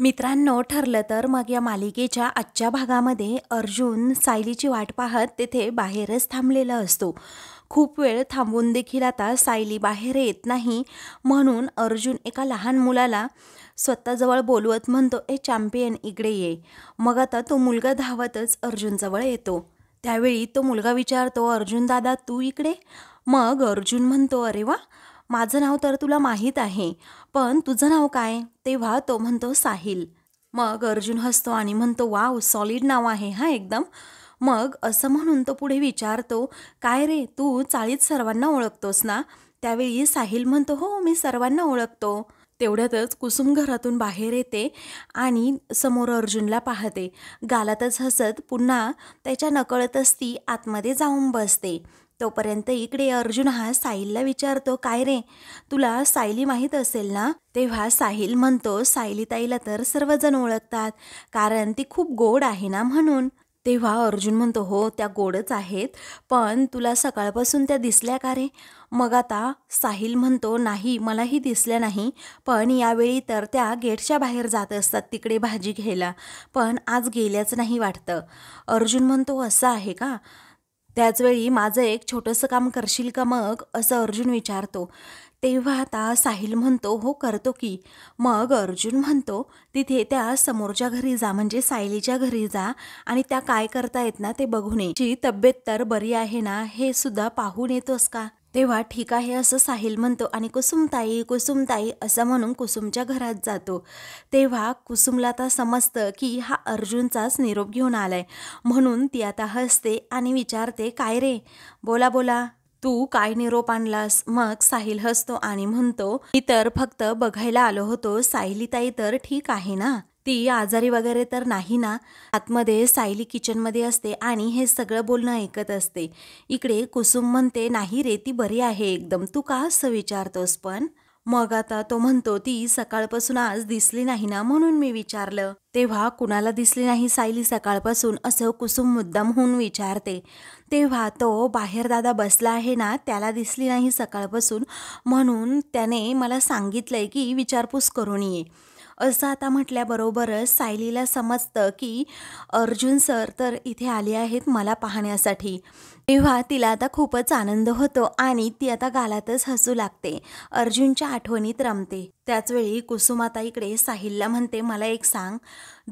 मित्रांनो, ठरलं तर मग या मालिकेच्या आजच्या भागामध्ये अर्जुन सायलीची वाट पाहत तेथे बाहेरच थांबलेला असतो. खूप वेळ थांबून देखील आता सायली बाहेर येत नाही, म्हणून अर्जुन एका लहान मुलाला स्वतःजवळ बोलवत म्हणतो, ए चॅम्पियन इकडे ये. मग आता तो मुलगा धावतच अर्जुनजवळ येतो. त्यावेळी तो मुलगा विचारतो, अर्जुन दादा तू इकडे? मग अर्जुन म्हणतो, अरे वा, माझं नाव तर तुला माहीत आहे, पण तुझं नाव काय? तेव्हा तो म्हणतो साहिल. मग अर्जुन हसतो आणि म्हणतो, वाव, सॉलिड नाव आहे हा एकदम. मग असं म्हणून तो पुढे विचारतो, काय रे, तू चाळीत सर्वांना ओळखतोस ना? त्यावेळी साहिल म्हणतो, हो, मी सर्वांना ओळखतो. तेवढ्यातच कुसुम घरातून बाहेर येते आणि समोर अर्जुनला पाहते. गालातच हसत पुन्हा त्याच्या नकळतच ती आतमध्ये जाऊन बसते. तोपर्यंत इकडे अर्जुन हा साहिलला विचारतो, काय रे, तुला सायली माहीत असेल ना? तेव्हा साहिल म्हणतो, सायली ताईला तर सर्वजण ओळखतात, कारण ती खूप गोड आहे ना म्हणून. तेव्हा अर्जुन म्हणतो, हो, त्या गोडच आहेत, पण तुला सकाळपासून त्या दिसल्या का रे? मग आता साहिल म्हणतो, नाही, मलाही दिसल्या नाही, पण यावेळी तर त्या गेटच्या बाहेर जात असतात तिकडे भाजी घ्यायला, पण आज गेल्याच नाही वाटतं. अर्जुन म्हणतो, असं आहे का? त्याचवेळी माझं एक छोटंसं काम करशील का मग, असं अर्जुन विचारतो. तेव्हा आता साहिल म्हणतो, हो, करतो की. मग अर्जुन म्हणतो, तिथे त्या समोरच्या घरी जा, म्हणजे सायलीच्या घरी जा, आणि त्या काय करतायत ना ते बघून ये. ची तब्येत तर बरी आहे ना हे सुद्धा पाहून येतोस का? तेव्हा ठीक आहे असं साहिल म्हणतो आणि कुसुमताई कुसुमताई असं म्हणून कुसुमच्या घरात जातो. तेव्हा कुसुमला आता समजतं की हा अर्जुनचाच निरोप घेऊन आलाय, म्हणून ती आता हसते आणि विचारते, काय रे, बोला बोला, तू काय निरोप आणलास? मग साहिल हसतो आणि म्हणतो, मी तर फक्त बघायला आलो होतो, सायलीताई तर ठीक आहे ना? ती आजारी वगैरे तर नाही ना? आतमध्ये सायली किचनमध्ये असते आणि हे सगळं बोलणं ऐकत असते. इकडे कुसुम म्हणते, नाही रे, ती बरी आहे एकदम, तू का असं विचारतोस पण? मग आता तो म्हणतो, ती सकाळपासून आज दिसली नाही ना म्हणून मी विचारलं. तेव्हा कुणाला दिसली नाही सायली सकाळपासून, असं कुसुम मुद्दाम होऊन विचारते. तेव्हा तो, बाहेर दादा बसला आहे ना, त्याला दिसली नाही सकाळपासून, म्हणून त्याने मला सांगितलंय की विचारपूस करून ये. असं आता म्हटल्याबरोबरच सायलीला समजतं की अर्जुन सर तर इथे आले आहेत मला पाहण्यासाठी. तेव्हा तिला आता खूपच आनंद होतो आणि ती आता गालातच हसू लागते. अर्जुनच्या आठवणीत रमते. त्याचवेळी कुसुम आता इकडे साहिलला म्हणते, मला एक सांग,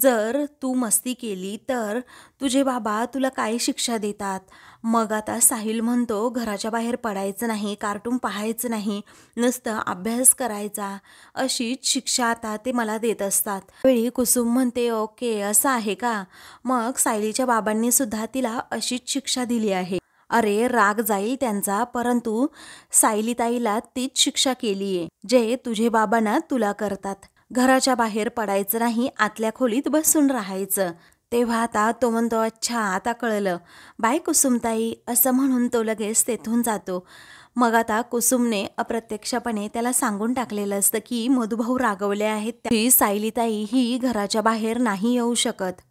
जर तू मस्ती केली तर तुझे बाबा तुला काय शिक्षा देतात? मग आता साहिल म्हणतो, घराच्या बाहेर पडायचं नाही, कार्टून पाहायचं नाही, नुसतं अभ्यास करायचा, अशीच शिक्षा आता ते मला देत असतात. वेळी कुसुम म्हणते, ओके, असं आहे का? मग सायलीच्या बाबांनी सुद्धा तिला अशीच शिक्षा दिली आहे. अरे, राग जाईल त्यांचा, परंतु सायलीताईला तीच शिक्षा केलीये जे तुझे बाबा ना तुला करतात. घराच्या बाहेर पडायचं नाही, आतल्या खोलीत बसून राहायचं. तेव्हा आता तो म्हणतो, अच्छा, आता कळलं, बाय कुसुमताई, असं म्हणून तो लगेच तेथून जातो. मग आता कुसुमने अप्रत्यक्षपणे त्याला सांगून टाकलेलं असतं की मधुभाऊ रागवले आहेत, की सायलीताई ही घराच्या बाहेर नाही येऊ शकत.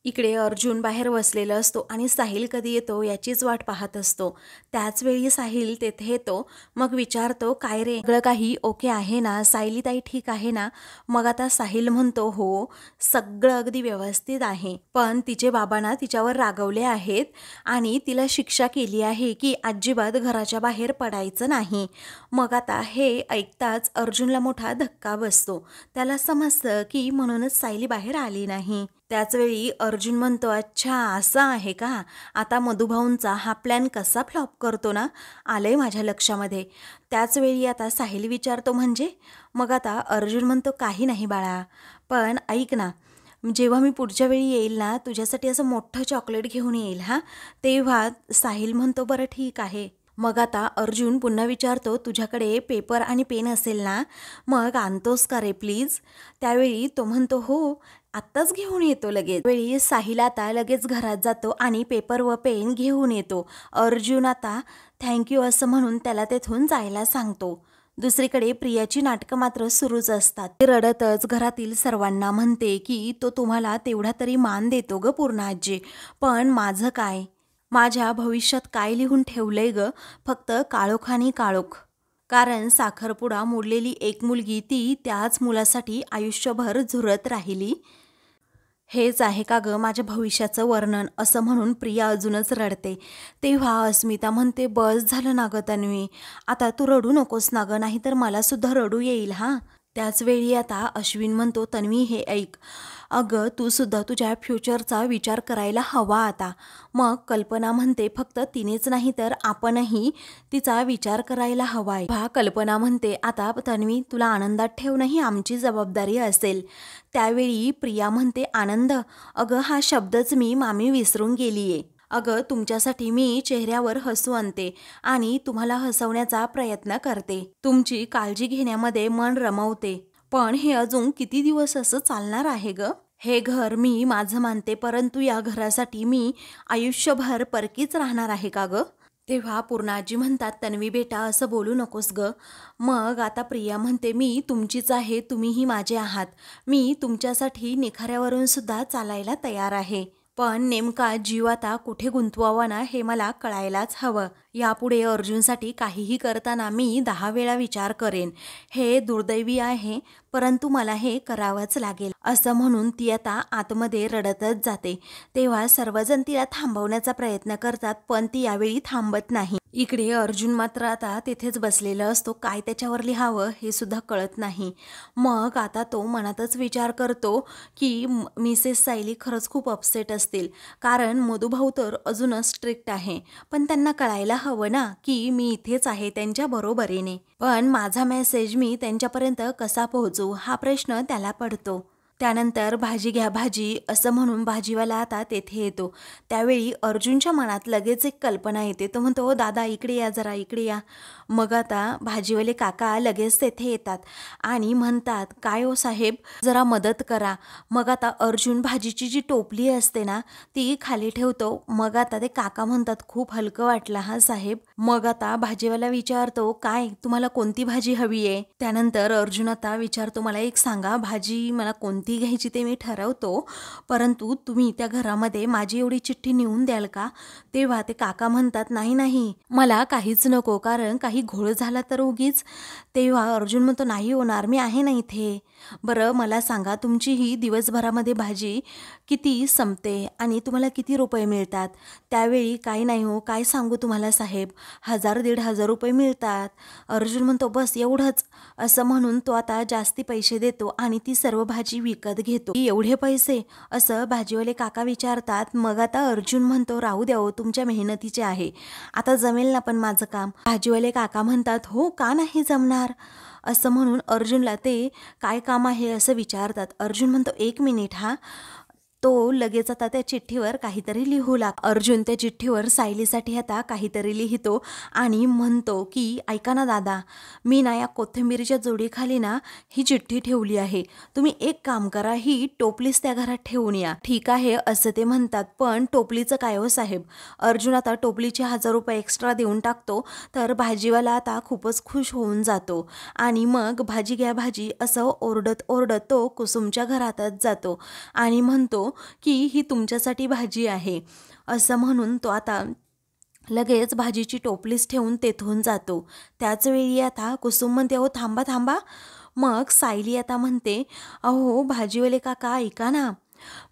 इकडे अर्जुन बाहेर बसलेला असतो आणि साहिल कधी येतो याचीच वाट पाहत असतो. त्याचवेळी साहिल तेथे येतो. मग विचारतो, काय रे, सगळं काही ओके आहे ना? सायलीताई ठीक आहे ना? मग आता साहिल म्हणतो, हो, सगळं अगदी व्यवस्थित आहे, पण तिचे बाबा ना तिच्यावर रागवले आहेत आणि तिला शिक्षा केली आहे की अजिबात घराच्या बाहेर पडायचं नाही. मग आता हे ऐकताच अर्जुनला मोठा धक्का बसतो. त्याला समजतं की म्हणूनच सायली बाहेर आली नाही. त्याचवेळी अर्जुन म्हणतो, अच्छा, असं आहे का? आता मधुभाऊंचा हा प्लॅन कसा फ्लॉप करतो ना, आलंय माझ्या लक्षामध्ये. त्याचवेळी आता साहिल विचारतो, म्हणजे? मग आता अर्जुन म्हणतो, काही नाही बाळा, पण ऐक ना, जेव्हा मी पुढच्या वेळी येईल ना, तुझ्यासाठी असं मोठं चॉकलेट घेऊन येईल हा. तेव्हा साहिल म्हणतो, बरं ठीक आहे. मग आता अर्जुन पुन्हा विचारतो, तुझ्याकडे पेपर आणि पेन असेल ना, मग आणतोस का रे प्लीज? त्यावेळी तो म्हणतो, हो, आत्ताच घेऊन येतो लगेच. वेळी साहिल आता लगेच घरात जातो आणि पेपर व पेन घेऊन येतो. अर्जुन आता थँक्यू असं म्हणून त्याला तेथून जायला सांगतो. दुसरीकडे प्रियाची नाटकं मात्र सुरूच असतात. ती रडतच घरातील सर्वांना म्हणते की तो तुम्हाला तेवढा तरी मान देतो ग पूर्ण आजी, पण माझं काय? माझ्या भविष्यात काय लिहून ठेवलंय ग? फक्त काळोख आणि काळोख. कारण साखरपुडा मोडलेली एक मुलगी ती त्याच मुलासाठी आयुष्यभर झुरत राहिली. हेच आहे का गं माझ्या भविष्याचं वर्णन, असं म्हणून प्रिया अजूनच रडते. तेव्हा अस्मिता म्हणते, बस झालं ना गं तन्वी, आता तू रडू नकोस ना गं, नाहीतर मला सुद्धा रडू येईल हां. त्याच वेळी आता अश्विन म्हणतो, तन्वी हे ऐक, अगं तू सुद्धा तुझ्या फ्युचरचा विचार करायला हवा आता. मग कल्पना म्हणते, फक्त तिनेच नाही तर आपणही तिचा विचार करायला हवाय. कल्पना म्हणते, आता तन्वी तुला आनंदात ठेवणं ही आमची जबाबदारी असेल. त्यावेळी प्रिया म्हणते, आनंद, अगं हा शब्दच मी मामी विसरून गेलीये. अगं तुमच्यासाठी मी चेहऱ्यावर हसू आणते आणि तुम्हाला हसवण्याचा प्रयत्न करते. तुमची काळजी घेण्यामध्ये मन रमवते. पण हे अजून किती दिवस असं चालणार आहे गं? हे घर मी माझं मानते, परंतु या घरासाठी मी आयुष्यभर परकीच राहणार आहे का गं? तेव्हा पूर्णाजी म्हणतात, तन्वी बेटा असं बोलू नकोस गं. मग आता प्रिया म्हणते, मी तुमचीच आहे, तुम्हीही माझे आहात. मी तुमच्यासाठी निखाऱ्यावरून सुद्धा चालायला तयार आहे. पण नेमका जीव आता कुठे गुंतवावा ना हे मला कळायलाच हवं. यापुढे अर्जुनसाठी काहीही करताना मी 10 वेळा विचार करेन. हे दुर्दैवी आहे, परंतु मला हे करावंच लागेल, असं म्हणून ती आता आतमध्ये रडतच जाते. तेव्हा सर्वजण तिला थांबवण्याचा प्रयत्न करतात, पण ती यावेळी थांबत नाही. इकडे अर्जुन मात्र आता तिथेच बसलेला असतो. काय त्याच्यावर लिहावं हे सुद्धा कळत नाही. मग आता तो मनातच विचार करतो की मिसेस सायली खरंच खूप अपसेट असतील, कारण मधुभाऊ तर अजूनच स्ट्रिक्ट आहे. पण त्यांना कळायला हवं ना की मी इथेच आहे त्यांच्या बरोबरीने. पण माझा मेसेज मी त्यांच्यापर्यंत कसा पोहोचू हा प्रश्न त्याला पडतो. त्यानंतर भाजी घ्या भाजी असं म्हणून भाजीवाला आता तेथे येतो. त्यावेळी अर्जुनच्या मनात लगेच एक कल्पना येते. तो म्हणतो, ओ दादा इकडे या, जरा इकडे या. मग आता भाजीवाले काका लगेच तेथे येतात आणि म्हणतात, काय हो साहेब जरा मदत करा. मग आता अर्जुन भाजीची जी टोपली असते ना ती खाली ठेवतो. मग आता ते काका म्हणतात, खूप हलकं वाटलं हा साहेब. मग आता भाजीवाला विचारतो, काय तुम्हाला कोणती भाजी हवी आहे? त्यानंतर अर्जुन आता विचारतो, मला एक सांगा, भाजी मला कोणती घ्यायची ते मी ठरवतो, परंतु तुम्ही त्या घरामध्ये माझी एवढी चिठ्ठी नेऊन द्याल का? तेव्हा ते काका म्हणतात, नाही नाही मला काहीच नको, कारण काही घोळ झाला तर उगीच. तेव्हा अर्जुन म्हणतो, नाही होणार, मी आहे ना इथे. बरं मला सांगा, तुमची ही दिवसभरामध्ये भाजी किती संपते आणि तुम्हाला किती रुपये मिळतात? त्यावेळी काही नाही हो, काय सांगू तुम्हाला साहेब, 1000-1500 रुपये मिळतात. अर्जुन म्हणतो, बस एवढंच, असं म्हणून तो आता जास्ती पैसे देतो आणि ती सर्व भाजी विकत घेतो. एवढे पैसे असं भाजीवाले काका विचारतात. मग आता अर्जुन म्हणतो, राहू द्या हो, तुमच्या मेहनतीचे आहे, आता जमेल ना पण माझं काम? भाजीवाले काका म्हणतात, हो का नाही जमणार, असं म्हणून अर्जुनला ते काय काम आहे असं विचारतात. अर्जुन म्हणतो, 1 मिनिट हा. तो लगेच आता त्या चिठ्ठीवर काहीतरी लिहू लागतो. अर्जुन त्या चिठ्ठीवर सायलीसाठी आता काहीतरी लिहितो आणि म्हणतो की ऐका ना दादा, मी ना या कोथिंबीरीच्या जोडीखाली ना ही चिठ्ठी ठेवली आहे, तुम्ही एक काम करा, ही टोपलीच त्या घरात ठेवून या. ठीक आहे असं ते म्हणतात. पण टोपलीचं काय हो साहेब? अर्जुन आता टोपलीचे 1000 रुपये एक्स्ट्रा देऊन टाकतो. तर भाजीवाला आता खूपच खुश होऊन जातो आणि मग भाजी घ्या भाजी असं ओरडत ओरडत तो कुसुमच्या घरातच जातो आणि म्हणतो की ही तुमच्यासाठी भाजी आहे, असं म्हणून तो आता लगेच भाजीची टोपलीच ठेवून तेथून जातो. त्याच वेळी आता कुसुम म्हणते, अहो थांबा थांबा. मग सायली आता म्हणते, अहो भाजीवाले काका ऐका ना,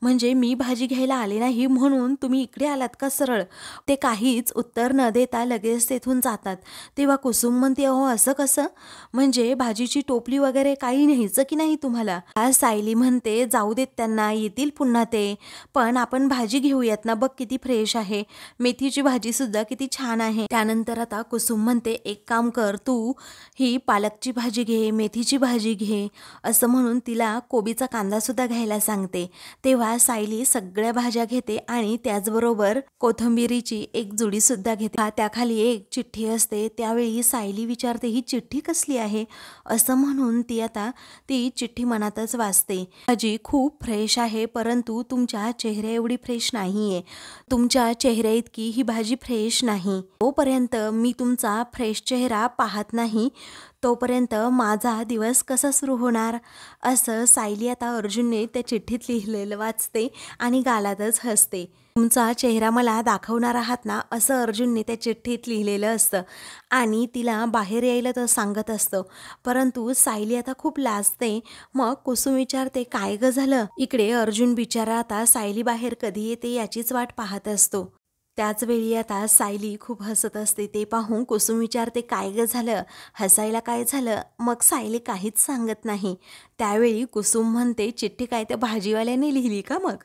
म्हणजे मी भाजी घ्यायला आले नाही म्हणून तुम्ही इकडे आलात का सरळ? ते काहीच उत्तर न देता लगेच तेथून जातात. तेव्हा कुसुम म्हणते, अहो असं कसं, म्हणजे भाजीची टोपली वगैरे काही न्यायचं की नाही तुम्हाला? सायली म्हणते, जाऊ देत त्यांना, येतील पुन्हा ते, पण आपण भाजी घेऊयात ना, बघ किती फ्रेश आहे, मेथीची भाजी सुद्धा किती छान आहे. त्यानंतर आता कुसुम म्हणते, एक काम कर, तू ही पालकची भाजी घे, मेथीची भाजी घे, असं म्हणून तिला कोबीचा कांदा सुद्धा घ्यायला सांगते. तेव्हा सायली सगळ्या भाज्या घेते आणि त्याचबरोबर कोथिंबीरीची एक जुडी सुद्धा घेते. त्याखाली एक चिठ्ठी असते. त्यावेळी सायली विचारते, ही चिठ्ठी कसली आहे, असं म्हणून ती आता ती चिठ्ठी मनातच वाचते. भाजी खूप फ्रेश आहे, परंतु तुमच्या चेहऱ्या एवढी फ्रेश नाहीये, तुमच्या चेहऱ्या इतकी ही भाजी फ्रेश नाही. तोपर्यंत मी तुमचा फ्रेश चेहरा पाहत नाही, तोपर्यंत माझा दिवस कसा सुरू होणार? असं सायली आता अर्जुनने त्या चिठ्ठीत लिहिलेलं वाचते आणि गालातच हसते. तुमचा चेहरा मला दाखवणार आहात ना, असं अर्जुनने त्या चिठ्ठीत लिहिलेलं असतं आणि तिला बाहेर यायला तर सांगत असतं. परंतु सायली आता खूप लाजते. मग कुसुम विचारते, काय गं झालं? इकडे अर्जुन बिचारा आता सायली बाहेर कधी येते याचीच वाट पाहत असतो. त्याच वेळी आता सायली खूप हसत असते. ते पाहून कुसुम विचारते, काय गं झालं? हसायला काय झालं? मग सायली काहीच सांगत नाही. त्यावेळी कुसुम म्हणते, चिठ्ठी काय त्या भाजीवाल्याने लिहिली का मग?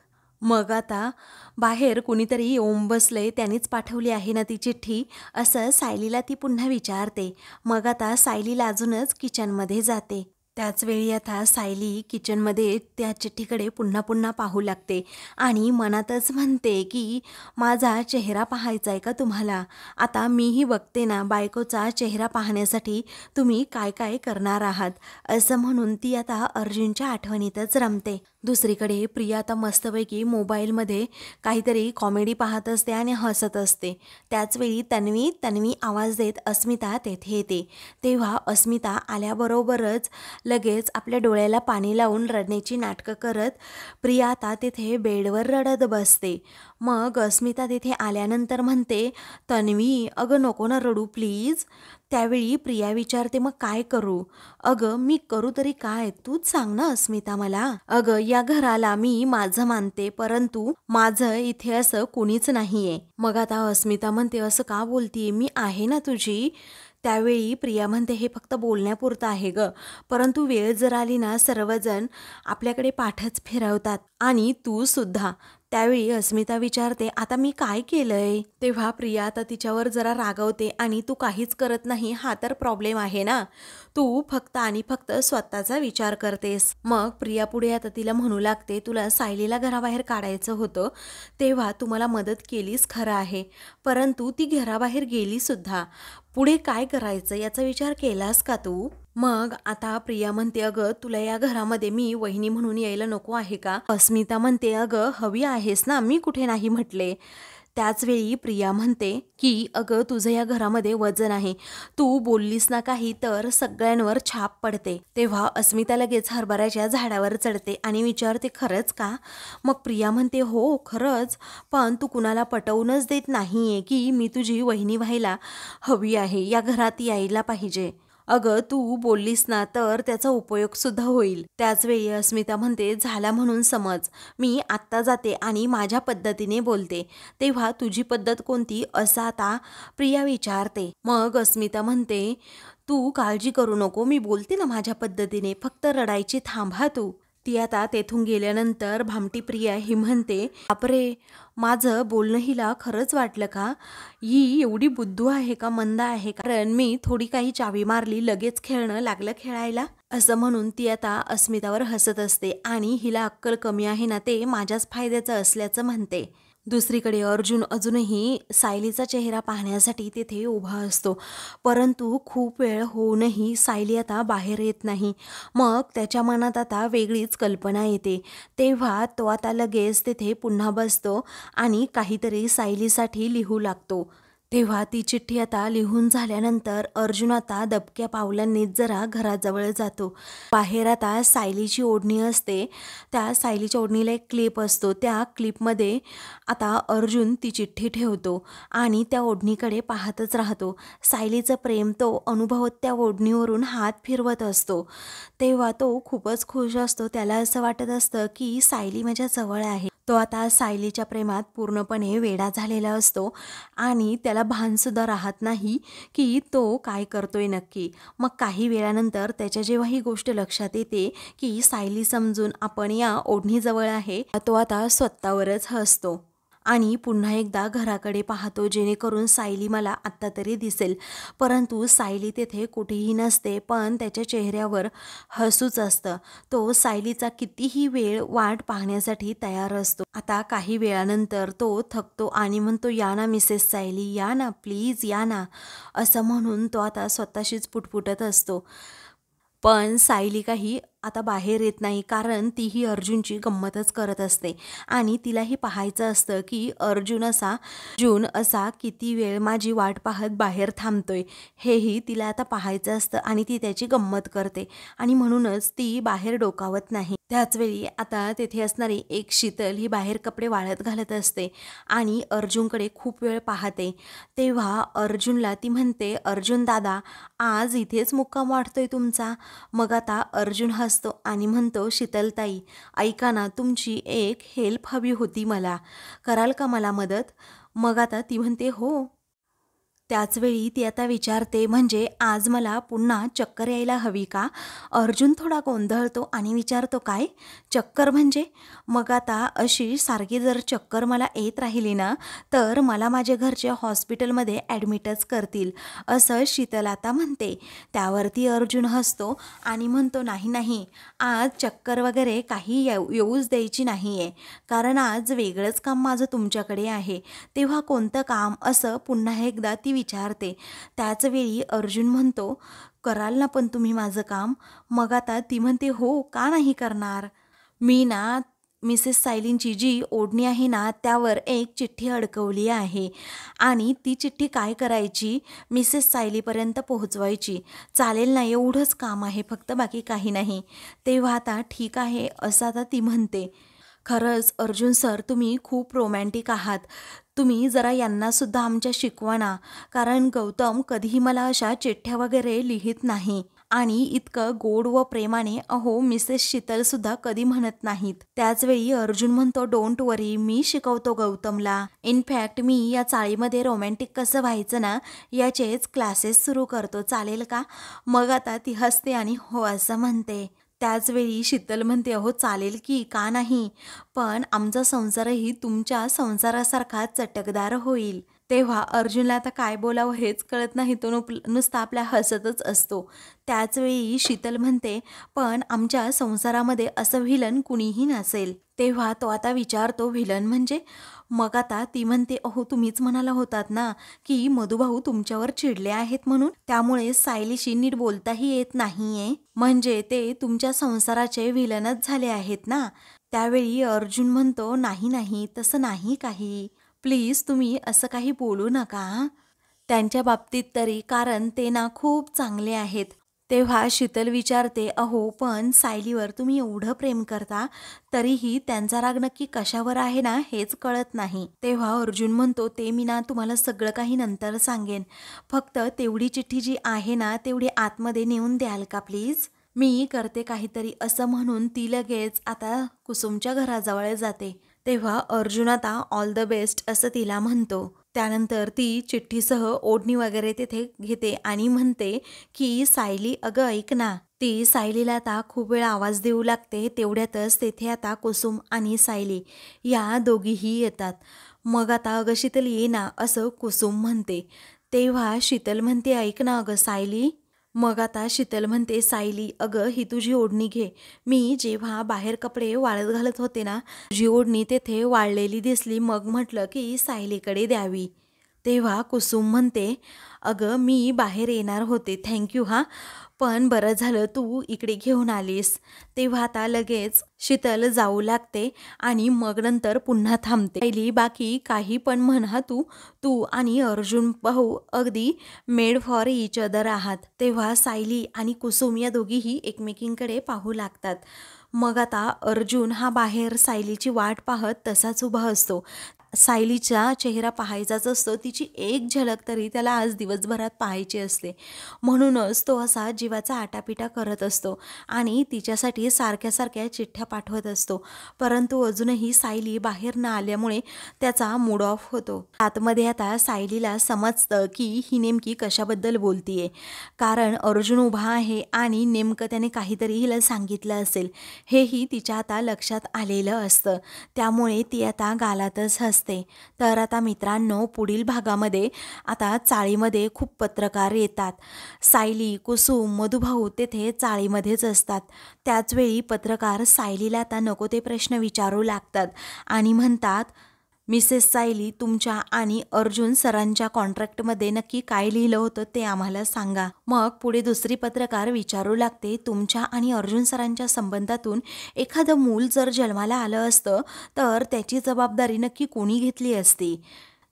मग आता बाहेर कुणीतरी येऊन बसलंय, त्यांनीच पाठवली आहे ना ती चिठ्ठी? असं सायलीला ती पुन्हा विचारते. मग आता सायली लाजूनच किचनमध्ये जाते. त्याच वेळी आता सायली किचनमध्ये त्या चिठ्ठीकडे पुन्हा पुन्हा पाहू लागते आणि मनातच म्हणते की माझा चेहरा पाहायचा आहे का तुम्हाला? आता मीही बघते ना बायकोचा चेहरा पाहण्यासाठी तुम्ही काय काय करणार आहात. असं म्हणून ती आता अर्जुनच्या आठवणीतच रमते. दुसरीकडे प्रिया आता मस्तपैकी मोबाईलमध्ये काहीतरी कॉमेडी पाहत असते आणि हसत असते. त्याचवेळी तन्वी तन्वी आवाज देत अस्मिता तेथे येते. तेव्हा अस्मिता आल्याबरोबरच लगेच आपल्या डोळ्याला पाणी लावून रडण्याची नाटकं करत प्रिया आता तेथे बेडवर रडत बसते. मग अस्मिता तिथे आल्यानंतर म्हणते, तन्वी अगं नको ना रडू प्लीज. त्यावेळी प्रिया विचारते, मग काय करू? अगं मी करू तरी काय, तूच सांग ना अस्मिता मला. अगं या घराला मी माझं मानते, परंतु माझं इथे असं कुणीच नाहीये. मग आता अस्मिता म्हणते, असं का बोलतीये, मी आहे ना तुझी. त्यावेळी प्रिया म्हणते, हे फक्त बोलण्यापुरतं आहे ग, परंतु वेळ जर आली ना सर्वजण आपल्याकडे पाठच फिरवतात आणि तू सुद्धा. त्यावेळी अस्मिता विचारते, आता मी काय केलंय? तेव्हा प्रिया आता तिच्यावर जरा रागवते आणि तू काहीच करत नाही हा तर प्रॉब्लेम आहे ना, तू फक्त आणि फक्त स्वतःचा विचार करतेस. मग प्रिया पुढे आता तिला म्हणू लागते, तुला सायलीला घराबाहेर काढायचं होतं तेव्हा तू मला मदत केलीस खरं आहे, परंतु ती घराबाहेर गेली सुद्धा. पुढे काय करायचं याचा विचार केलास का तू? मग आता प्रिया म्हणते, अगं तुला या घरामध्ये मी वहिनी म्हणून यायला नको आहे का? अस्मिता म्हणते, अगं हवी आहेस ना, मी कुठे नाही म्हटले. त्याचवेळी प्रिया म्हणते की अगं तुझं या घरामध्ये वजन आहे, तू बोललीस ना काही तर सगळ्यांवर छाप पडते. तेव्हा अस्मिता लगेच हरभऱ्याच्या झाडावर चढते आणि विचारते, खरंच का? मग प्रिया म्हणते, हो खरंच, पण तू कुणाला पटवूनच देत नाहीये की मी तुझी वहिनी व्हायला हवी आहे, या घरात यायला पाहिजे. अगं तू बोललीस ना तर त्याचा उपयोग सुद्धा होईल. त्याचवेळी अस्मिता म्हणते, झाला म्हणून समज, मी आत्ता जाते आणि माझ्या पद्धतीने बोलते. तेव्हा तुझी पद्धत कोणती असं आता प्रिया विचारते. मग अस्मिता म्हणते, तू काळजी करू नको, मी बोलते ना माझ्या पद्धतीने, फक्त रडायची थांबा तू. ती आता तेथून गेल्यानंतर भामटी प्रिया ही म्हणते, बापरे, माझं बोलणं हिला खरंच वाटलं का? ही एवढी बुद्धू आहे का, मंद आहे का? कारण मी थोडी काही चावी मारली लगेच खेळणं लागलं खेळायला. असं म्हणून ती आता अस्मितावर हसत असते आणि हिला अक्कल कमी आहे ना ते माझ्याच फायद्याचं असल्याचं म्हणते. दुसरीकडे अर्जुन अजूनही सायलीचा चेहरा पाहण्यासाठी तेथे उभा असतो, परंतु खूप वेळ होऊनही सायली आता बाहेर येत नाही. मग त्याच्या मनात आता वेगळीच कल्पना येते. तेव्हा तो आता लगेच तेथे पुन्हा बसतो आणि काहीतरी सायलीसाठी लिहू लागतो. तेव्हा ती चिठ्ठी आता लिहून झाल्यानंतर अर्जुन आता दबक्या पावलांनीच जरा घराजवळ जातो. बाहेर आता सायलीची ओढणी असते, त्या सायलीच्या ओढणीला एक क्लिप असतो. त्या क्लिपमध्ये आता अर्जुन ती चिठ्ठी ठेवतो आणि त्या ओढणीकडे पाहतच राहतो. सायलीचं प्रेम तो अनुभवत त्या ओढणीवरून हात फिरवत असतो. तेव्हा तो खूपच खुश असतो. त्याला असं वाटत असतं की सायली माझ्या जवळ आहे. तो आता सायलीच्या प्रेमात पूर्णपणे वेडा झालेला असतो आणि त्याला भानसुद्धा राहत नाही की तो काय करतोय नक्की. मग काही वेळानंतर त्याच्या जेव्हा ही गोष्ट लक्षात येते की सायली समजून आपण या ओढणीजवळ आहे, तो आता स्वतःवरच हसतो आणि पुन्हा एकदा घराकडे पाहतो, जेणेकरून सायली मला आत्ता तरी दिसेल. परंतु सायली तेथे कुठेही नसते, पण त्याच्या चेहऱ्यावर हसूच असतं. तो सायलीचा कितीही वेळ वाट पाहण्यासाठी तयार असतो. आता काही वेळानंतर तो थकतो आणि म्हणतो, या ना मिसेस सायली, या ना प्लीज, या ना. असं म्हणून तो आता स्वतःशीच पुटपुटत असतो. पण सायली काही आता बाहेर येत नाही, कारण तीही अर्जुनची गंमतच करत असते आणि तिलाही पाहायचं असतं की अर्जुन असा किती वेळ माझी वाट पाहत बाहेर थांबतोय, हेही तिला आता पाहायचं असतं आणि ती त्याची गंमत करते आणि म्हणूनच ती बाहेर डोकावत नाही. त्याचवेळी आता तेथे असणारी एक शीतल ही बाहेर कपडे वाळत घालत असते आणि अर्जुनकडे खूप वेळ पाहते. तेव्हा अर्जुनला ती म्हणते, अर्जुन दादा, आज इथेच मुक्काम वाटतोय तुमचा? मग आता अर्जुन हसतो आणि म्हणतो, शीतलताई ऐका ना, तुमची एक हेल्प हवी होती मला, कराल का मला मदत? मग आता ती म्हणते हो. त्याचवेळी ती आता विचारते, म्हणजे आज मला पुन्हा चक्कर यायला हवी का? अर्जुन थोडा गोंधळतो आणि विचारतो, काय चक्कर म्हणजे? मग आता अशी सारखी जर चक्कर मला येत राहिली ना, तर मला माझ्या घरच्या हॉस्पिटलमध्ये ॲडमिटच करतील, असं शीतल आता म्हणते. त्यावरती अर्जुन हसतो आणि म्हणतो, नाही नाही, आज चक्कर वगैरे काही येऊच द्यायची नाही आहे, कारण आज वेगळंच काम माझं तुमच्याकडे आहे. तेव्हा कोणतं काम, असं पुन्हा एकदा ती विचारते. त्याचवेळी अर्जुन म्हणतो, कराल ना पण तुम्ही माझं काम? मग आता ती म्हणते, हो, का नाही करणार? मी ना मिसेस सायलींची जी ओढणी आहे ना, त्यावर एक चिठ्ठी अडकवली आहे आणि ती चिठ्ठी काय करायची, मिसेस सायलीपर्यंत पोहोचवायची. चालेल ना, एवढंच काम आहे फक्त, बाकी काही नाही. तेव्हा आता ठीक आहे, असं आता ती म्हणते. खरंच अर्जुन सर, तुम्ही खूप रोमॅन्टिक आहात. तुम्ही जरा यांनासुद्धा आमच्या शिकवा ना, कारण गौतम कधीही मला अशा चिठ्ठ्या वगैरे लिहित नाही आणि इतकं गोड व प्रेमाने अहो मिसेस शीतलसुद्धा कधी म्हणत नाहीत. त्याचवेळी अर्जुन म्हणतो, डोंट वरी, मी शिकवतो गौतमला. इनफॅक्ट मी या चाळीमध्ये रोमॅन्टिक कसं व्हायचं ना, याचेच क्लासेस सुरू करतो, चालेल का? मग आता ती हसते आणि हो असं म्हणते. त्याचवेळी शीतल म्हणते, अहो चालेल की, का नाही, पण आमचा संसारही तुमच्या संसारासारखा चटकदार होईल. तेव्हा अर्जुनला आता काय बोलावं हेच कळत नाही, तो नुसता आपल्या हसतच असतो. त्याचवेळी शीतल म्हणते, पण आमच्या संसारामध्ये असं व्हिलन कुणीही नसेल. तेव्हा तो आता विचारतो, व्हिलन म्हणजे? मग आता ती म्हणते, अहो तुम्हीच म्हणाला होतात ना की मधुभाऊ तुमच्यावर चिडले आहेत म्हणून, त्यामुळे सायलीशी नीट बोलताही येत नाहीये, म्हणजे ते तुमच्या संसाराचे व्हिलनच झाले आहेत ना? त्यावेळी अर्जुन म्हणतो, नाही नाही, तसं नाही काही, प्लीज तुम्ही असं काही बोलू नका त्यांच्या बाबतीत तरी, कारण ते ना खूप चांगले आहेत. तेव्हा शीतल विचारते, अहो पण सायलीवर तुम्ही एवढं प्रेम करता, तरीही त्यांचा राग नक्की कशावर आहे ना हेच कळत नाही. तेव्हा अर्जुन म्हणतो, ते मी ना तुम्हाला सगळं काही नंतर सांगेन, फक्त तेवढी चिठ्ठी जी आहे ना, तेवढी आतमध्ये नेऊन द्याल का प्लीज? मी करते काहीतरी, असं म्हणून ती लगेच आता कुसुमच्या घराजवळ जाते. तेव्हा अर्जुन आता ऑल द बेस्ट असं तिला म्हणतो. त्यानंतर ती चिठ्ठीसह ओढणी वगैरे तेथे घेते आणि म्हणते की सायली, अगं ऐक ना. ती सायलीला आता खूप वेळ आवाज देऊ लागते. तेवढ्यातच तेथे आता कुसुम आणि सायली या दोघीही येतात. मग आता अगं शीतल ये ना, असं कुसुम म्हणते. तेव्हा शीतल म्हणते, ऐक ना अगं सायली. मग आता शीतल म्हणते, सायली अगं ही तुझी ओढणी घे, मी जेव्हा बाहेर कपडे वाळत घालत होते ना, तुझी ओढणी तेथे वाळलेली दिसली, मग म्हटलं की सायलीकडे द्यावी. तेव्हा कुसुम म्हणते, अगं मी बाहेर येणार होते, थँक्यू हां, पण बरं झालं तू इकडे घेऊन आलीस. तेव्हा आता लगेच शीतल जाऊ लागते आणि मग नंतर पुन्हा थांबते. सायली, बाकी काही पण म्हणा, तू आणि अर्जुन भाऊ अगदी मेड फॉर इच अदर आहात. तेव्हा सायली आणि कुसुम या दोघीही एकमेकींकडे पाहू लागतात. मग आता अर्जुन हा बाहेर सायलीची वाट पाहत तसाच उभा असतो. सायलीचा चेहरा पाहायचाच असतो, तिची एक झलक तरी त्याला आज दिवसभरात पाहायची असते, म्हणूनच तो असा जीवाचा आटापिटा करत असतो आणि तिच्यासाठी सारख्या सारख्या चिठ्ठ्या पाठवत असतो. परंतु अजूनही सायली बाहेर न आल्यामुळे त्याचा मूड ऑफ होतो. आतमध्ये आता सायलीला समजतं की ही नेमकी कशाबद्दल बोलतीये, कारण अर्जुन उभा आहे आणि नेमकं त्याने काहीतरी हिला सांगितलं असेल, हेही तिच्या आता लक्षात आलेलं असतं. त्यामुळे ती आता गालातच हसते. तर आता मित्रांनो, पुढील भागामध्ये आता चाळीमध्ये खूप पत्रकार येतात. सायली, कुसुम, मधुभाऊ तेथे चाळीमध्येच असतात. त्याचवेळी पत्रकार सायलीला आता नको ते प्रश्न विचारू लागतात आणि म्हणतात, मिसेस सायली, तुमच्या आणि अर्जुन सरांच्या कॉन्ट्रॅक्टमध्ये नक्की काय लिहिलं होतं ते आम्हाला सांगा. मग पुढे दुसरी पत्रकार विचारू लागते, तुमच्या आणि अर्जुन सरांच्या संबंधातून एखादं मूल जर जन्माला आलं असतं तर त्याची जबाबदारी नक्की कोणी घेतली असती.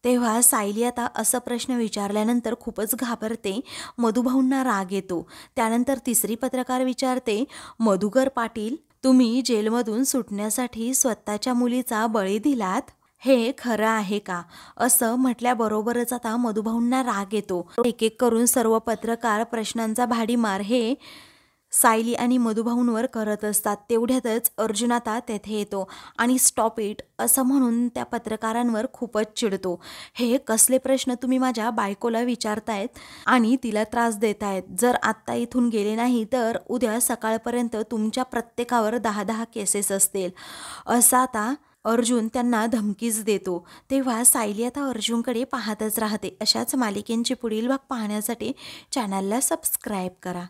तेव्हा सायली आता असं प्रश्न विचारल्यानंतर खूपच घाबरते. मधुभाऊंना राग येतो. त्यानंतर तिसरी पत्रकार विचारते, मधुकर पाटील, तुम्ही जेलमधून सुटण्यासाठी स्वतःच्या मुलीचा बळी दिलात, हे खरं आहे का? असं म्हटल्याबरोबरच आता मधुभाऊंना राग येतो. एक एक करून सर्व पत्रकार प्रश्नांचा भाडीमार हे सायली आणि मधुभाऊंवर करत असतात. तेवढ्यातच अर्जुन आता तेथे येतो आणि स्टॉप इट असं म्हणून त्या पत्रकारांवर खूपच चिडतो. हे कसले प्रश्न तुम्ही माझ्या बायकोला विचारतायत आणि तिला त्रास देतायत. जर आत्ता इथून गेले नाही तर उद्या सकाळपर्यंत तुमच्या प्रत्येकावर 10-10 केसेस असतील, असं आता अर्जुन त्यांना धमकीच देतो. तेव्हा सायली आता अर्जुनकडे पाहतच राहते. अशाच मालिकेंची पुढील भाग पाहण्यासाठी चॅनलला सबस्क्राईब करा.